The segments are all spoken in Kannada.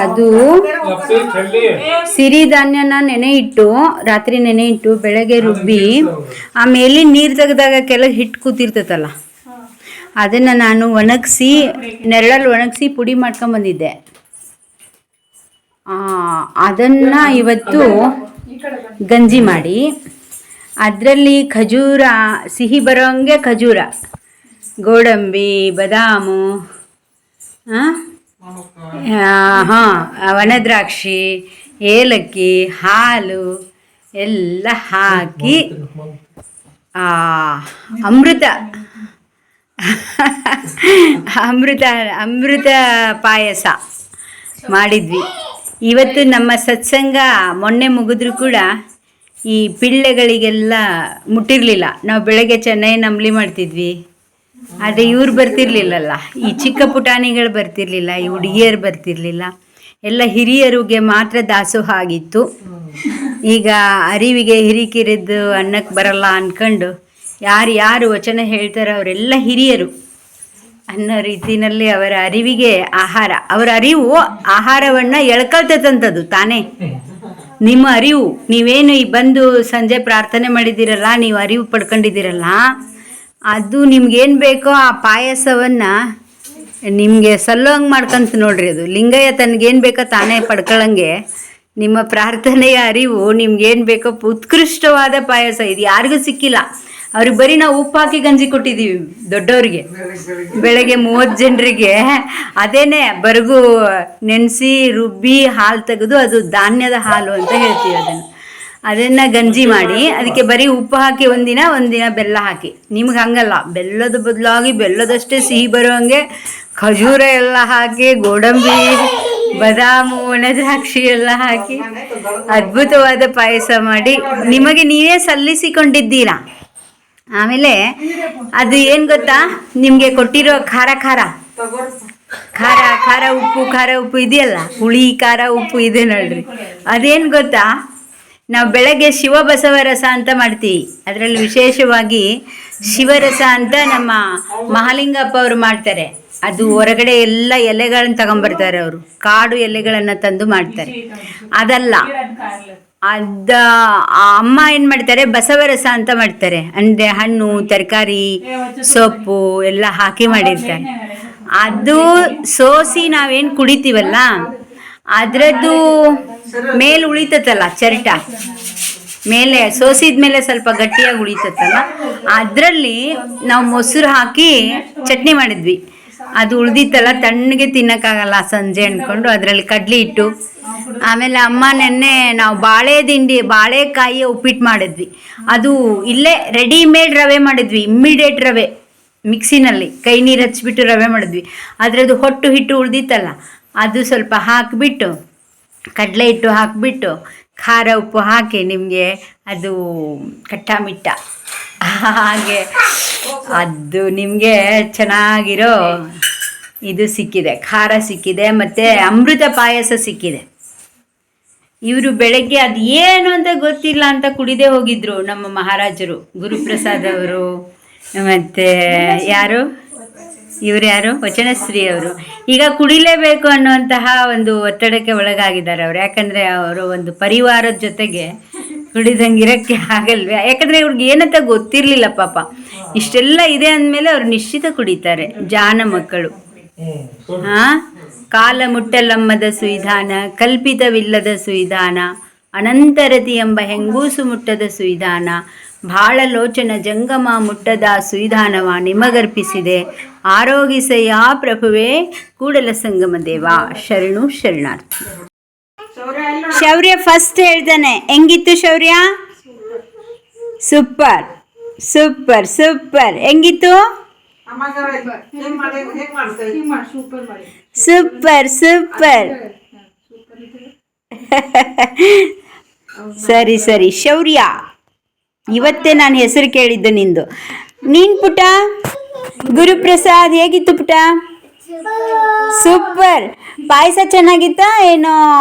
ಅದು ಸಿರಿಧಾನ್ಯನ ನೆನೆ ಇಟ್ಟು ರಾತ್ರಿ ನೆನೆ ಇಟ್ಟು ಬೆಳಗ್ಗೆ ರುಬ್ಬಿ ಆಮೇಲೆ ನೀರು ತೆಗೆದಾಗ ಕೆಳಗೆ ಹಿಟ್ಟು ಕೂತಿರ್ತೈತಲ್ಲ, ಅದನ್ನು ನಾನು ಒಣಗಿಸಿ ನೆರಳಲ್ಲಿ ಒಣಗಿಸಿ ಪುಡಿ ಮಾಡ್ಕೊಂಬಂದಿದ್ದೆ. ಅದನ್ನು ಇವತ್ತು ಗಂಜಿ ಮಾಡಿ ಅದರಲ್ಲಿ ಖಜೂರ, ಸಿಹಿ ಬರೋಂಗೆ ಖಜೂರ, ಗೋಡಂಬಿ, ಬಾದಾಮು, ಒಣದ್ರಾಕ್ಷಿ, ಏಲಕ್ಕಿ, ಹಾಲು ಎಲ್ಲ ಹಾಕಿ ಅಮೃತ ಅಮೃತ ಅಮೃತ ಪಾಯಸ ಮಾಡಿದ್ವಿ ಇವತ್ತು. ನಮ್ಮ ಸತ್ಸಂಗ ಮೊನ್ನೆ ಮುಗಿದ್ರೂ ಕೂಡ ಈ ಪಿಳ್ಳೆಗಳಿಗೆಲ್ಲ ಮುಟ್ಟಿರಲಿಲ್ಲ. ನಾವು ಬೆಳಗ್ಗೆ ಚೆನ್ನಾಗಿ ನಂಬಲಿ ಮಾಡ್ತಿದ್ವಿ, ಆದರೆ ಇವ್ರು ಬರ್ತಿರ್ಲಿಲ್ಲಲ್ಲ, ಈ ಚಿಕ್ಕ ಪುಟಾಣಿಗಳು ಬರ್ತಿರ್ಲಿಲ್ಲ, ಈ ಹುಡುಗಿಯರು ಬರ್ತಿರ್ಲಿಲ್ಲ, ಎಲ್ಲ ಹಿರಿಯರಿಗೆ ಮಾತ್ರ ದಾಸೋಹ ಆಗಿತ್ತು. ಈಗ ಅರಿವಿಗೆ ಹಿರಿಕಿರಿದ್ದು ಅನ್ನಕ್ಕೆ ಬರಲ್ಲ ಅಂದ್ಕೊಂಡು ಯಾರು ವಚನ ಹೇಳ್ತಾರೋ ಅವರೆಲ್ಲ ಹಿರಿಯರು ಅನ್ನೋ ರೀತಿಯಲ್ಲಿ ಅವರ ಅರಿವಿಗೆ ಆಹಾರ, ಅವರ ಅರಿವು ಆಹಾರವನ್ನು ಎಳ್ಕೊಳ್ತದಂಥದ್ದು ತಾನೇ. ನಿಮ್ಮ ಅರಿವು, ನೀವೇನು ಈ ಬಂದು ಸಂಜೆ ಪ್ರಾರ್ಥನೆ ಮಾಡಿದ್ದೀರಲ್ಲ, ನೀವು ಅರಿವು ಪಡ್ಕೊಂಡಿದ್ದೀರಲ್ಲ, ಅದು ನಿಮ್ಗೇನು ಬೇಕೋ ಆ ಪಾಯಸವನ್ನು ನಿಮಗೆ ಸಲ್ಲೋಂಗೆ ಮಾಡ್ಕೊಂತ ನೋಡ್ರಿ. ಅದು ಲಿಂಗಯ್ಯ ತನಗೇನು ಬೇಕೋ ತಾನೇ ಪಡ್ಕೊಳ್ಳಂಗೆ ನಿಮ್ಮ ಪ್ರಾರ್ಥನೆಯ ಅರಿವು ನಿಮ್ಗೇನು ಬೇಕೋ ಉತ್ಕೃಷ್ಟವಾದ ಪಾಯಸ. ಇದು ಯಾರಿಗೂ ಸಿಕ್ಕಿಲ್ಲ. ಅವ್ರಿಗೆ ಬರೀ ನಾವು ಉಪ್ಪು ಹಾಕಿ ಗಂಜಿ ಕೊಟ್ಟಿದ್ದೀವಿ ದೊಡ್ಡವ್ರಿಗೆ, ಬೆಳಗ್ಗೆ 30 ಜನರಿಗೆ ಅದೇನೆ ಬರಗು ನೆನೆಸಿ ರುಬ್ಬಿ ಹಾಲು ತೆಗೆದು, ಅದು ಧಾನ್ಯದ ಹಾಲು ಅಂತ ಹೇಳ್ತೀವಿ ಅದನ್ನು ಗಂಜಿ ಮಾಡಿ ಅದಕ್ಕೆ ಬರೀ ಉಪ್ಪು ಹಾಕಿ ಒಂದಿನ ಬೆಲ್ಲ ಹಾಕಿ. ನಿಮ್ಗೆ ಹಂಗಲ್ಲ, ಬೆಲ್ಲದ ಬದಲಾಗಿ ಬೆಲ್ಲದಷ್ಟೇ ಸಿಹಿ ಬರೋಂಗೆ ಖಜೂರ ಎಲ್ಲ ಹಾಕಿ, ಗೋಡಂಬಿ, ಬಾದಾಮು, ಒಣದ್ರಾಕ್ಷಿ ಎಲ್ಲ ಹಾಕಿ ಅದ್ಭುತವಾದ ಪಾಯಸ ಮಾಡಿ ನಿಮಗೆ ನೀವೇ ಸಲ್ಲಿಸಿಕೊಂಡಿದ್ದೀರಾ. ಆಮೇಲೆ ಅದು ಏನು ಗೊತ್ತಾ, ನಿಮಗೆ ಕೊಟ್ಟಿರೋ ಖಾರ ಉಪ್ಪು ಇದೆಯಲ್ಲ, ಹುಳಿ ಖಾರ ಉಪ್ಪು ಇದೆ ನೋಡ್ರಿ. ಅದೇನು ಗೊತ್ತಾ, ನಾವು ಬೆಳಗ್ಗೆ ಶಿವಬಸವ ರಸ ಅಂತ ಮಾಡ್ತೀವಿ. ಅದರಲ್ಲಿ ವಿಶೇಷವಾಗಿ ಶಿವರಸ ಅಂತ ನಮ್ಮ ಮಹಾಲಿಂಗಪ್ಪ ಅವರು ಮಾಡ್ತಾರೆ. ಅದು ಹೊರಗಡೆ ಎಲ್ಲ ಎಲೆಗಳನ್ನು ತಗೊಂಬರ್ತಾರೆ ಅವರು, ಕಾಡು ಎಲೆಗಳನ್ನು ತಂದು ಮಾಡ್ತಾರೆ. ಅದಲ್ಲ, ಅಮ್ಮ ಏನು ಮಾಡ್ತಾರೆ, ಬಸವರಸ ಅಂತ ಮಾಡ್ತಾರೆ. ಅಂದರೆ ಹಣ್ಣು, ತರಕಾರಿ, ಸೊಪ್ಪು ಎಲ್ಲ ಹಾಕಿ ಮಾಡಿರ್ತಾರೆ. ಅದು ಸೋಸಿ ನಾವೇನು ಕುಡಿತೀವಲ್ಲ, ಅದರದ್ದು ಮೇಲೆ ಉಳಿತತ್ತಲ್ಲ, ಚರಿಟ ಮೇಲೆ ಸೋಸಿದ ಮೇಲೆ ಸ್ವಲ್ಪ ಗಟ್ಟಿಯಾಗಿ ಉಳಿತತ್ತಲ್ಲ, ಅದರಲ್ಲಿ ನಾವು ಮೊಸರು ಹಾಕಿ ಚಟ್ನಿ ಮಾಡಿದ್ವಿ. ಅದು ಉಳ್ದಿತ್ತಲ್ಲ, ತಣ್ಣಗೆ ತಿನ್ನೋಕ್ಕಾಗಲ್ಲ ಸಂಜೆ ಅಂದ್ಕೊಂಡು ಅದರಲ್ಲಿ ಕಡ್ಲಿ ಇಟ್ಟು, ಆಮೇಲೆ ಅಮ್ಮ ನೆನ್ನೆ ನಾವು ಬಾಳೆಕಾಯಿಯ ಉಪ್ಪಿಟ್ಟು ಮಾಡಿದ್ವಿ. ಅದು ಇಲ್ಲೇ ರೆಡಿಮೇಡ್ ರವೆ ಮಾಡಿದ್ವಿ, ಇಮ್ಮಿಡಿಯೇಟ್ ರವೆ, ಮಿಕ್ಸಿನಲ್ಲಿ ಕೈ ನೀರು ಹಚ್ಬಿಟ್ಟು ರವೆ ಮಾಡಿದ್ವಿ. ಅದರದ್ದು ಹೊಟ್ಟು ಹಿಟ್ಟು ಉಳ್ದಿತ್ತಲ್ಲ, ಅದು ಸ್ವಲ್ಪ ಹಾಕಿಬಿಟ್ಟು, ಕಡಲೆ ಹಿಟ್ಟು ಹಾಕಿಬಿಟ್ಟು, ಖಾರ ಉಪ್ಪು ಹಾಕಿ ನಿಮಗೆ ಅದು ಕಟ್ಟಾಮಿಟ್ಟ ಹಾಗೆ ಅದು ನಿಮಗೆ ಚೆನ್ನಾಗಿರೋ ಇದು ಸಿಕ್ಕಿದೆ, ಖಾರ ಸಿಕ್ಕಿದೆ, ಮತ್ತು ಅಮೃತ ಪಾಯಸ ಸಿಕ್ಕಿದೆ. ಇವರು ಬೆಳಗ್ಗೆ ಅದು ಏನು ಅಂತ ಗೊತ್ತಿಲ್ಲ ಅಂತ ಕುಡಿದೇ ಹೋಗಿದ್ರು ನಮ್ಮ ಮಹಾರಾಜರು, ಗುರುಪ್ರಸಾದ್ ಅವರು, ಮತ್ತು ಯಾರು ವಚನಶ್ರೀ ಅವರು. ಈಗ ಕುಡಿಲೇಬೇಕು ಅನ್ನುವಂತಹ ಒಂದು ಒತ್ತಡಕ್ಕೆ ಒಳಗಾಗಿದ್ದಾರೆ ಅವರು. ಯಾಕಂದರೆ ಅವರು ಒಂದು ಪರಿವಾರದ ಜೊತೆಗೆ ಕುಡಿದಂಗಿರೋಕ್ಕೆ ಆಗಲ್ವೇ, ಯಾಕಂದರೆ ಇವ್ರಿಗೆ ಏನಂತ ಗೊತ್ತಿರಲಿಲ್ಲ ಪಾಪ. ಇಷ್ಟೆಲ್ಲ ಇದೆ ಅಂದಮೇಲೆ ಅವ್ರು ನಿಶ್ಚಿತ ಕುಡಿತಾರೆ, ಜಾನ ಮಕ್ಕಳು. ಕಾಲ ಮುಟ್ಟಲಮ್ಮದ ಸುವಿಧಾನ, ಕಲ್ಪಿತವಿಲ್ಲದ ಸುವಿಧಾನ, ಅನಂತರತಿ ಎಂಬ ಹೆಂಗೂಸು ಮುಟ್ಟದ ಸುವಿಧಾನ, ಭಾಳ ಲೋಚನ ಜಂಗಮ ಮುಟ್ಟದ ಸುವಿಧಾನವ ನಿಮಗರ್ಪಿಸಿದೆ, ಆರೋಗಿಸಯ್ಯ ಪ್ರಭುವೇ ಕೂಡಲ ಸಂಗಮ ದೇವ, ಶರಣು ಶರಣಾರ್ಥಿ. ಶೌರ್ಯ ಫಸ್ಟ್ ಹೇಳ್ತಾನೆ, ಹೆಂಗಿತ್ತು ಶೌರ್ಯ? Super super super. ಹೆಂಗಿತ್ತು? Super super. ಸರಿ ಶೌರ್ಯ, ಇವತ್ತೇ ನಾನು ಹೆಸರು ಕೇಳಿದ್ದು ನಿಂದು. ನೀನು ಪುಟ ಗುರುಪ್ರಸಾದ್ ಹೇಗಿತ್ತು ಪುಟ? ಸೂಪರ್. ಪಾಯಸ ಚೆನ್ನಾಗಿತ್ತಾ ಏನೋ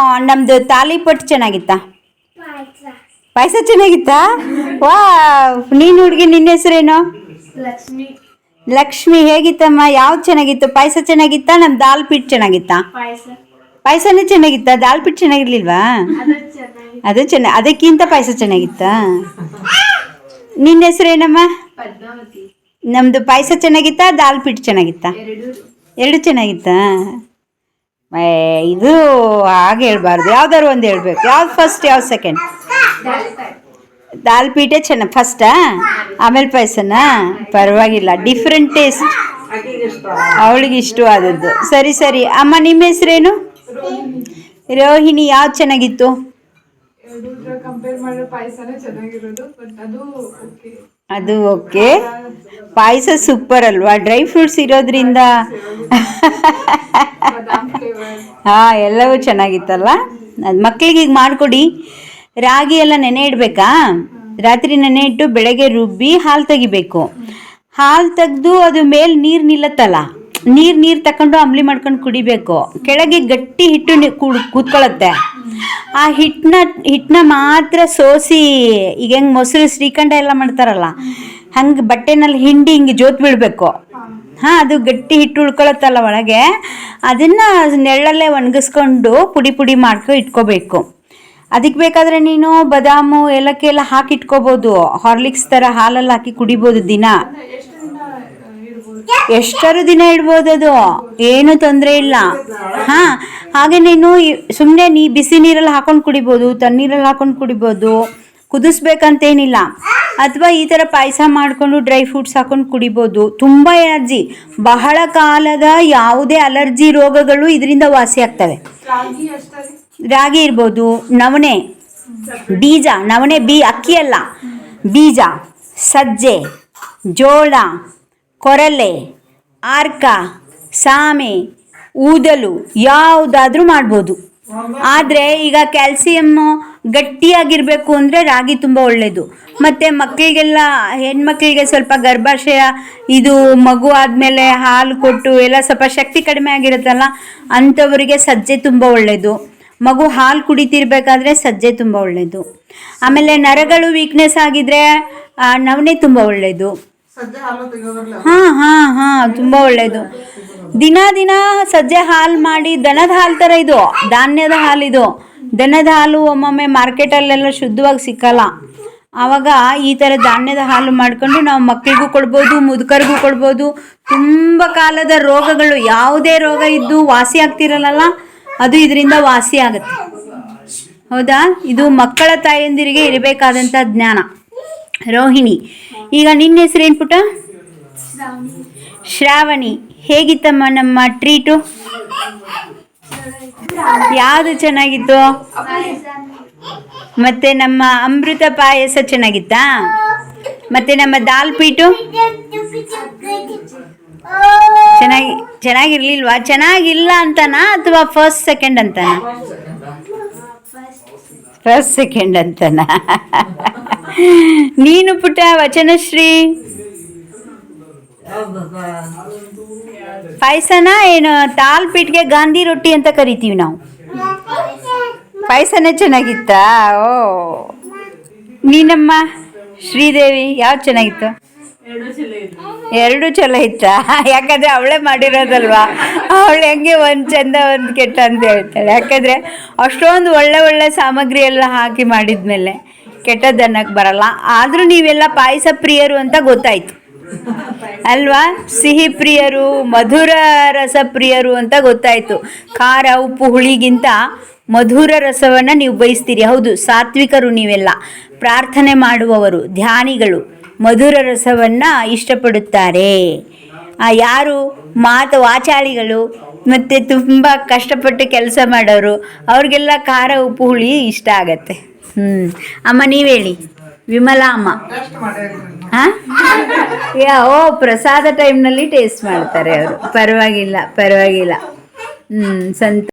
ನಮ್ಮದು ತಾಲಿಪಟ್ಟು ಚೆನ್ನಾಗಿತ್ತಾ? ಪಾಯಸ ಚೆನ್ನಾಗಿತ್ತಾ? ವಾವ್. ನೀನು ಹುಡುಗಿ, ನಿನ್ನ ಹೆಸರೇನು? ಲಕ್ಷ್ಮಿ. ಹೇಗಿತ್ತಮ್ಮ? ಯಾವ್ದು ಚೆನ್ನಾಗಿತ್ತು? ಪಾಯಸ ಚೆನ್ನಾಗಿತ್ತಾ ನಮ್ಮ ದಾಲ್ ಪಿಟ್ಟು ಚೆನ್ನಾಗಿತ್ತಾ? ಪಾಯಸನೇ ಚೆನ್ನಾಗಿತ್ತಾ? ದಾಲ್ ಪಿಟ್ ಚೆನ್ನಾಗಿರ್ಲಿಲ್ವಾ? ಅದು ಚೆನ್ನಾಗಿ, ಅದಕ್ಕಿಂತ ಪಾಯಸ ಚೆನ್ನಾಗಿತ್ತಾ? ನಿನ್ನ ಹೆಸರೇನಮ್ಮ? ನಮ್ಮದು ಪಾಯಸ ಚೆನ್ನಾಗಿತ್ತಾ ದಾಲ್ ಪಿಟ್ ಚೆನ್ನಾಗಿತ್ತಾ? ಎರಡು ಚೆನ್ನಾಗಿತ್ತಾ? ಇದು ಹಾಗೆ ಹೇಳ್ಬಾರ್ದು, ಯಾವ್ದಾದ್ರು ಒಂದು ಹೇಳ್ಬೇಕು. ಯಾವ್ದು ಫಸ್ಟ್ ಯಾವ್ದು ಸೆಕೆಂಡ್? ದಾಲ್ ಪೀಠೆ ಫಸ್ಟಾ, ಆಮೇಲೆ ಪಾಯಸನಾ? ಪರವಾಗಿಲ್ಲ, ಡಿಫ್ರೆಂಟ್ ಟೇಸ್ಟ್, ಅವಳಿಗೆ ಇಷ್ಟವಾದದ್ದು. ಸರಿ ಸರಿ ಅಮ್ಮ, ನಿಮ್ಮ ಹೆಸರೇನು? ರೋಹಿಣಿ. ಯಾವ್ದು ಚೆನ್ನಾಗಿತ್ತು? ಅದು ಓಕೆ. ಪಾಯಸ ಸೂಪರ್ ಅಲ್ವಾ? ಡ್ರೈ ಫ್ರೂಟ್ಸ್ ಇರೋದ್ರಿಂದ ಹಾಂ, ಎಲ್ಲವೂ ಚೆನ್ನಾಗಿತ್ತಲ್ಲ. ಅದು ಮಕ್ಕಳಿಗೆ ಈಗ ಮಾಡಿಕೊಡಿ. ರಾಗಿ ಎಲ್ಲ ನೆನೆ ಇಡಬೇಕಾ? ರಾತ್ರಿ ನೆನೆ ಇಟ್ಟು ಬೆಳಗ್ಗೆ ರುಬ್ಬಿ ಹಾಲು ತೆಗಿಬೇಕು. ಹಾಲು ತೆಗೆದು ಅದು ಮೇಲೆ ನೀರು ನಿಲ್ಲತ್ತಲ್ಲ, ನೀರು ತಗೊಂಡು ಅಂಬ್ಲಿ ಮಾಡ್ಕೊಂಡು ಕುಡಿಬೇಕು. ಕೆಳಗೆ ಗಟ್ಟಿ ಹಿಟ್ಟು ಕೂತ್ಕೊಳ್ಳುತ್ತೆ. ಆ ಹಿಟ್ಟನ್ನ ಮಾತ್ರ ಸೋಸಿ, ಈಗ ಹೆಂಗೆ ಮೊಸರು ಶ್ರೀಖಂಡ ಎಲ್ಲ ಮಾಡ್ತಾರಲ್ಲ ಹಂಗೆ ಬಟ್ಟೆನಲ್ಲಿ ಹಿಂಡಿ ಹಿಂಗೆ ಜೋತ್ ಬಿಡಬೇಕು. ಹಾಂ, ಅದು ಗಟ್ಟಿ ಹಿಟ್ಟು ಉಳ್ಕೊಳತ್ತಲ್ಲ ಒಳಗೆ, ಅದನ್ನು ನೆರಳಲ್ಲೇ ಒಣಗಿಸ್ಕೊಂಡು ಪುಡಿ ಮಾಡ್ಕೊಂಡು ಇಟ್ಕೋಬೇಕು. ಅದಕ್ಕೆ ಬೇಕಾದರೆ ನೀನು ಬಾದಾಮು ಏಲಕ್ಕಿ ಎಲ್ಲ ಹಾಕಿ ಇಟ್ಕೋಬೋದು. ಹಾರ್ಲಿಕ್ಸ್ ಥರ ಹಾಲಲ್ಲಿ ಹಾಕಿ ಕುಡಿಬೋದು ದಿನ. ಎಷ್ಟಾರು ದಿನ ಇಡ್ಬೋದು, ಅದು ಏನು ತೊಂದರೆ ಇಲ್ಲ. ಹಾಂ, ಹಾಗೆ ನೀನು ಸುಮ್ಮನೆ ಬಿಸಿ ನೀರಲ್ಲಿ ಹಾಕೊಂಡು ಕುಡಿಬೋದು, ತಣ್ಣೀರಲ್ಲಿ ಹಾಕೊಂಡು ಕುಡಿಬೋದು, ಕುದಿಸ್ಬೇಕಂತೇನಿಲ್ಲ. ಅಥವಾ ಈ ಥರ ಪಾಯಸ ಮಾಡಿಕೊಂಡು ಡ್ರೈ ಫ್ರೂಟ್ಸ್ ಹಾಕೊಂಡು ಕುಡಿಬೋದು. ತುಂಬ ಎನರ್ಜಿ, ಬಹಳ ಕಾಲದ ಯಾವುದೇ ಅಲರ್ಜಿ ರೋಗಗಳು ಇದರಿಂದ ವಾಸಿ ಆಗ್ತವೆ. ರಾಗಿ ಇರ್ಬೋದು, ನವಣೆ ಬೀಜ, ನವಣೆ ಅಕ್ಕಿ ಅಲ್ಲ, ಬೀಜ, ಸಜ್ಜೆ, ಜೋಳ, ಕೊರಲೆ, ಆರ್ಕ, ಸಾಮೆ, ಊದಲು ಯಾವುದಾದ್ರೂ ಮಾಡ್ಬೋದು. ಆದರೆ ಈಗ ಕ್ಯಾಲ್ಸಿಯಮ್ಮು ಗಟ್ಟಿಯಾಗಿರಬೇಕು ಅಂದರೆ ರಾಗಿ ತುಂಬ ಒಳ್ಳೆಯದು. ಮತ್ತು ಮಕ್ಕಳಿಗೆಲ್ಲ, ಹೆಣ್ಮಕ್ಳಿಗೆ ಸ್ವಲ್ಪ ಗರ್ಭಾಶಯ ಇದು ಮಗು ಆದಮೇಲೆ ಹಾಲು ಕೊಟ್ಟು ಎಲ್ಲ ಸ್ವಲ್ಪ ಶಕ್ತಿ ಕಡಿಮೆ ಆಗಿರುತ್ತಲ್ಲ, ಅಂಥವರಿಗೆ ಸಜ್ಜೆ ತುಂಬ ಒಳ್ಳೆಯದು. ಮಗು ಹಾಲು ಕುಡಿತಿರ್ಬೇಕಾದ್ರೆ ಸಜ್ಜೆ ತುಂಬ ಒಳ್ಳೆಯದು. ಆಮೇಲೆ ನರಗಳು ವೀಕ್ನೆಸ್ ಆಗಿದ್ರೆ ನವಣೆ ತುಂಬ ಒಳ್ಳೆಯದು. ಹಾಂ, ತುಂಬ ಒಳ್ಳೆಯದು. ದಿನ ಸಜ್ಜೆ ಹಾಲು ಮಾಡಿ, ದನದ ಹಾಲು ಥರ ಇದು, ಧಾನ್ಯದ ಹಾಲಿದು. ದನದ ಹಾಲು ಒಮ್ಮೊಮ್ಮೆ ಮಾರ್ಕೆಟಲ್ಲೆಲ್ಲ ಶುದ್ಧವಾಗಿ ಸಿಕ್ಕಲ್ಲ. ಆವಾಗ ಈ ಥರ ಧಾನ್ಯದ ಹಾಲು ಮಾಡ್ಕೊಂಡು ನಾವು ಮಕ್ಕಳಿಗೂ ಕೊಡ್ಬೋದು, ಮುದುಕರಿಗೂ ಕೊಡ್ಬೋದು. ತುಂಬ ಕಾಲದ ರೋಗಗಳು, ಯಾವುದೇ ರೋಗ ಇದ್ದು ವಾಸಿ ಆಗ್ತಿರಲ್ಲ, ಅದು ಇದರಿಂದ ವಾಸಿ ಆಗುತ್ತೆ. ಹೌದಾ? ಇದು ಮಕ್ಕಳ ತಾಯಂದಿರಿಗೆ ಇರಬೇಕಾದಂಥ ಜ್ಞಾನ. ರೋಹಿಣಿ, ಈಗ ನಿನ್ನ ಹೆಸರೇನು ಪುಟ? ಶ್ರಾವಣಿ. ಹೇಗಿತ್ತಮ್ಮ ನಮ್ಮ ಟ್ರೀಟು? ಯಾವುದು ಚೆನ್ನಾಗಿತ್ತು? ಮತ್ತೆ ನಮ್ಮ ಅಮೃತ ಪಾಯಸ ಚೆನ್ನಾಗಿತ್ತಾ? ಮತ್ತೆ ನಮ್ಮ ದಾಲ್ ಪೀಟು ಚೆನ್ನಾಗಿರ್ಲಿಲ್ವಾ? ಚೆನ್ನಾಗಿಲ್ಲ ಅಂತನಾ ಅಥವಾ ಫಸ್ಟ್ ಸೆಕೆಂಡ್ ಅಂತನಾ? ಫಸ್ಟ್ ಸೆಕೆಂಡ್ ಅಂತನಾ? ನೀನು ಪುಟ ವಚನಶ್ರೀ, ಪಾಯಸನ ಏನು? ದಾಲ್ ಪೀಟ್ಗೆ ಗಾಂಧಿ ರೊಟ್ಟಿ ಅಂತ ಕರಿತೀವಿ ನಾವು. ಪಾಯಸನೇ ಚೆನ್ನಾಗಿತ್ತಾ? ಓ, ನೀನಮ್ಮ ಶ್ರೀದೇವಿ, ಯಾವ್ದು ಚೆನ್ನಾಗಿತ್ತು? ಎರಡು ಚಲೋ ಇತ್ತಾ? ಯಾಕಂದರೆ ಅವಳೇ ಮಾಡಿರೋದಲ್ವಾ, ಅವಳು ಹೆಂಗೆ ಒಂದು ಚಂದ ಒಂದು ಕೆಟ್ಟ ಅಂತ ಹೇಳ್ತಾಳೆ. ಯಾಕಂದರೆ ಅಷ್ಟೊಂದು ಒಳ್ಳೆ ಸಾಮಗ್ರಿ ಎಲ್ಲ ಹಾಕಿ ಮಾಡಿದ್ಮೇಲೆ ಕೆಟ್ಟದ್ದನ್ನಕ್ಕೆ ಬರಲ್ಲ. ಆದರೂ ನೀವೆಲ್ಲ ಪಾಯಸ ಪ್ರಿಯರು ಅಂತ ಗೊತ್ತಾಯ್ತು ಅಲ್ವಾ? ಸಿಹಿ ಪ್ರಿಯರು, ಮಧುರ ರಸ ಪ್ರಿಯರು ಅಂತ ಗೊತ್ತಾಯಿತು. ಖಾರ ಉಪ್ಪು ಹುಳಿಗಿಂತ ಮಧುರ ರಸವನ್ನು ನೀವು ಬಯಸ್ತೀರಿ. ಹೌದು, ಸಾತ್ವಿಕರು ನೀವೆಲ್ಲ, ಪ್ರಾರ್ಥನೆ ಮಾಡುವವರು, ಧ್ಯಾನಿಗಳು ಮಧುರ ರಸವನ್ನು ಇಷ್ಟಪಡುತ್ತಾರೆ. ಯಾರು ವಾಚಾಳಿಗಳು ಮತ್ತು ತುಂಬ ಕಷ್ಟಪಟ್ಟು ಕೆಲಸ ಮಾಡೋರು, ಅವ್ರಿಗೆಲ್ಲ ಖಾರ ಉಪ್ಪು ಹುಳಿ ಇಷ್ಟ ಆಗತ್ತೆ. ಅಮ್ಮ ನೀವು ಹೇಳಿ, ವಿಮಲಾ ಅಮ್ಮ. ಹಾಂ, ಪ್ರಸಾದ ಟೈಮ್ನಲ್ಲಿ ಟೇಸ್ಟ್ ಮಾಡ್ತಾರೆ ಅವರು. ಪರವಾಗಿಲ್ಲ. ಸಂತ